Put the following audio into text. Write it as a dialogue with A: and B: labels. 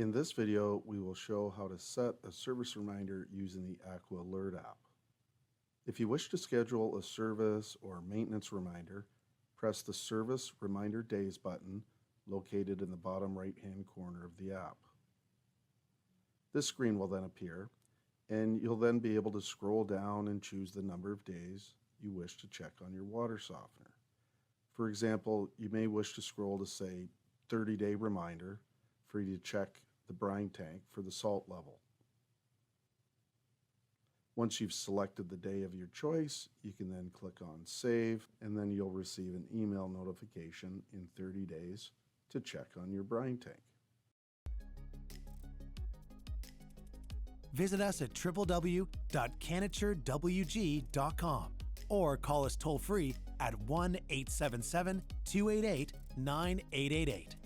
A: In this video, we will show how to set a service reminder using the Aqua Alert app. If you wish to schedule a service or maintenance reminder, press the Service Reminder Days button located in the bottom right-hand corner of the app. This screen will then appear, and you'll then be able to scroll down and choose the number of days you wish to check on your water softener. For example, you may wish to scroll to say 30-day reminder for you to check the brine tank for the salt level. Once you've selected the day of your choice, you can then click on Save, and then you'll receive an email notification in 30 days to check on your brine tank.
B: Visit us at www.canaturewg.com or call us toll-free at 1-877-288-9888.